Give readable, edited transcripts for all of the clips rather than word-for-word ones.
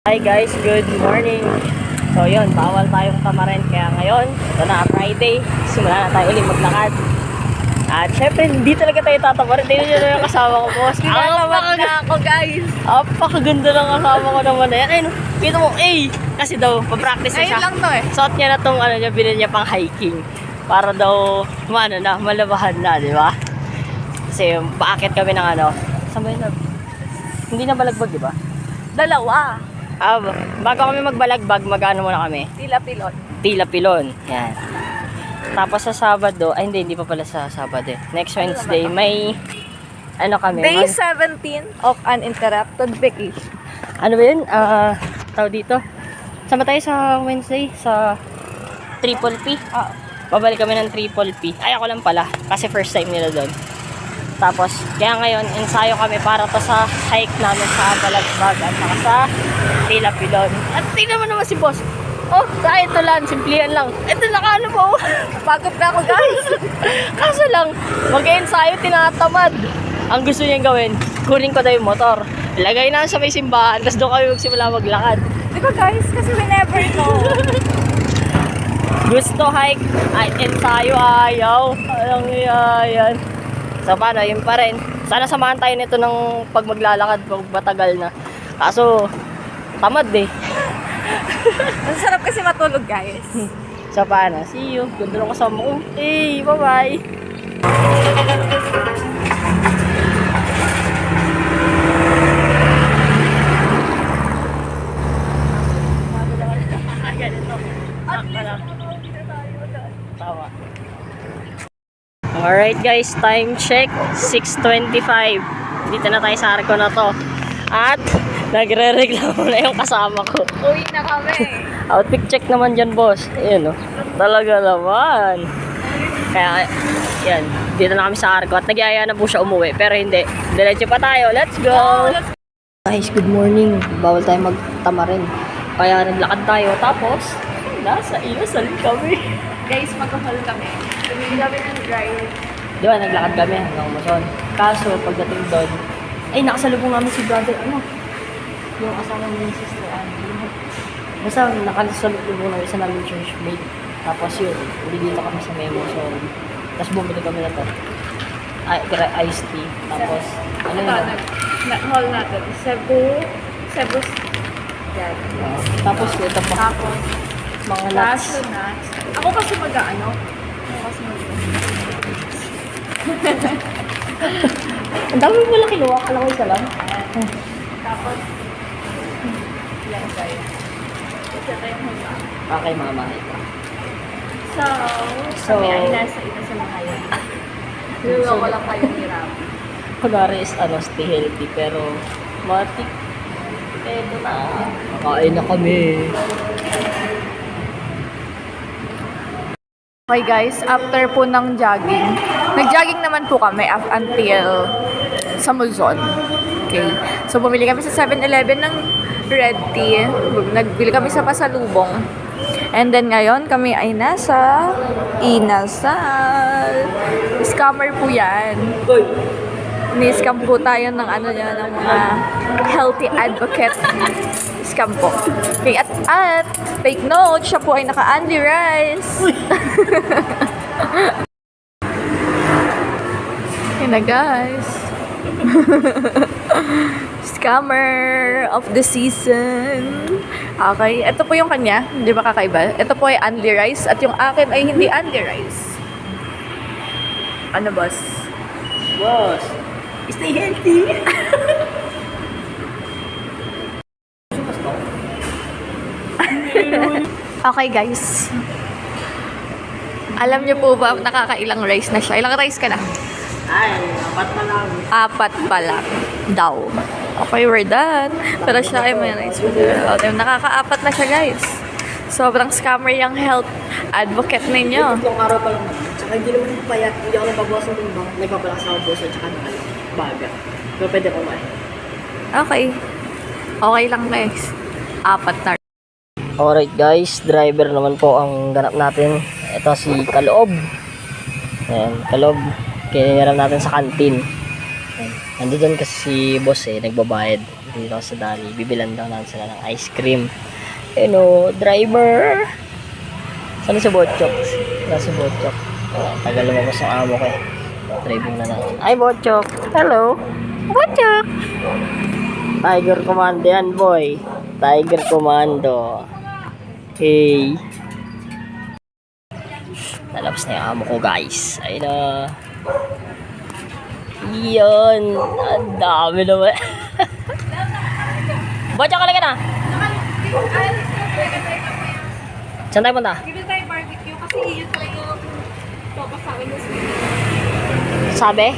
Hi guys, good morning. So yun, bawal tayong tamarin. Kaya ngayon, ito na Friday, simula na tayo ulit maglakad. At syempre, hindi talaga tayo tatamarin. Tingnan nyo na yung kasama ko, boss. Tinatawag na ako, guys. Apakaganda ng kasama ko naman na yan. Ayun, kita mo, kasi daw, pa-practice na siya. Ayun lang to eh. Suot niya na tong binili niya pang hiking. Para daw, malabahan na, di ba? Kasi paakit kami ng saan ba yun? Hindi na balagbag, di ba? Dalawa. Bago kami magbalagbag, muna kami? Tila pilot. Tila Pilon. Yan. Tapos sa Sabado, hindi pa pala sa Sabado eh. Next Wednesday, may kami. Day 17 of uninterrupted vacation. Ano ba yun? Tawag dito. Sama tayo sa Wednesday, sa Triple P. Babalik kami ng Triple P. Ay, ako lang pala. Kasi first time nila doon. Tapos, kaya ngayon, ensayo kami para to sa hike namin sa Balagbag at saka sa Tila Pilon. At tingnan mo naman si boss. Kahit ito lang, simplihan lang. Ito nakaano po. Pagod na ako, guys. Kaso lang, mag-ensayo, tinatamad. Ang gusto niyang gawin, kunin ko daw yung motor. Ilagay na sa may simbahan, tapos doon kami magsimula maglakad. Di ba, guys? Kasi we never know. Gusto hike, ensayo ayaw. Alang yan. So paano, yun pa rin. Sana samahan tayo nito ng pag maglalakad pag matagal na. Kaso, tamad eh. Ang sarap kasi matulog, guys. So paano, see you. Ganda ng kasama ko. Bye-bye. Tawa. Alright guys, time check 6:25. Dito na tayo sa arko na to. At nagre-reklamo na yung kasama ko. Uwi na kami. Outfit check naman dyan, boss. Ayan talaga naman. Kaya yan, dito na kami sa arko. At nagyaya na po siya umuwi. Pero hindi, diretso pa tayo. Let's go! Guys, good morning. Bawal tayo magtamarin. Kaya naglakad tayo. Tapos, nasa Inasal kami. Guys, mag-haul kami. Tumili kami ng drive. Di ba, naglakad kami hanggang Muson. Kaso, pagdating doon, nakasalubong namin si brother, yung asawa ni sister Andy. Basta, nakasalubong namin isa namin churchmate. Tapos yun, uli dito kami sa Memo. So, tapos bumili kami na to. Iced tea. Tapos, Haul natin. Cebu. Yan. Tapos, ito pa. Tapos, Mga nuts. cashew nuts. Ako kasi mag-ano. Ang dami mo lang kinuha. Kala ko isa lang. Tapos, yan tayo. Ito tayo muna. Okay, mama. Ito. So, kami ay nasa ito sa mga yan. Luluwa ko lang kayo ni Ram. Kunwari is stay healthy. Pero, matik. Eto na. Makain na kami. Okay guys, after po ng jogging, nag-jogging naman po kami until sa Mulzon. Okay. So, bumili kami sa 7-Eleven ng red tea. Nagbili kami sa pasalubong. And then ngayon, kami ay nasa Inasal. Scammer po yan. Ni-scam po tayo ng ng mga healthy advocate. Scam po. Okay, at take note, siya po ay naka-Andy Rice. Yun na guys. Scammer of the season. Okay, ito po yung kanya. Hindi ba kakaiba? Ito po ay Andy Rice at yung akin ay hindi Andy Rice. Ano boss? Boss, stay healthy. Okay guys. Alam niyo po ba nakakailang rice na siya? Ilang rice ka na? 4 pa lang. 4 pa lang daw. Okay, we're done. Pero siya ay may rice. Nakaka-4 na siya guys. Sobrang scammer yung health advocate ninyo. 3 araw pa lang naman. Tsaka hindi naman payat. Hindi ako nababawas ng timbang. Nagpapalakas ako boss at tsaka baga. Pero pwede kumain. Okay. Okay lang guys. 4 na. Alright guys, driver naman po ang ganap natin. Ito si Kaloob. Ayan, Kaloob. Kiniram natin sa kantin. Nandito kasi si boss nagbabayad. dito sa Dali. Bibilan daw natin sila ng ice cream. Hello, driver! Saan si Botchok? Wala si Botchok. Tagal lumabas ang amo ko eh. Driving na natin. Ay, Botchok! Hello! Botchok! Tiger Commando yan, boy. Tiger Commando. Hey! Lalabas na yung amo ko, guys. Ay na. Yan. Ang dami naman. Botchok, ka na. Saan tayo punta? Dito tayo barbecue kasi yun talaga yung topas sa akin. Sabi?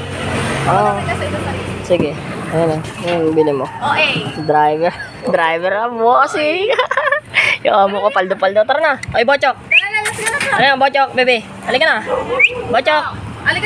Oo. Kasi ito sa Sige. Ayan na. Yung bili mo. Driver. Driver ang bossing. Yung amo ko, paldo-paldo. Tara na. Ay, Botchok. Tara na, let's go na. Ano yan, Botchok, bebe? Halika na. Botchok. Alika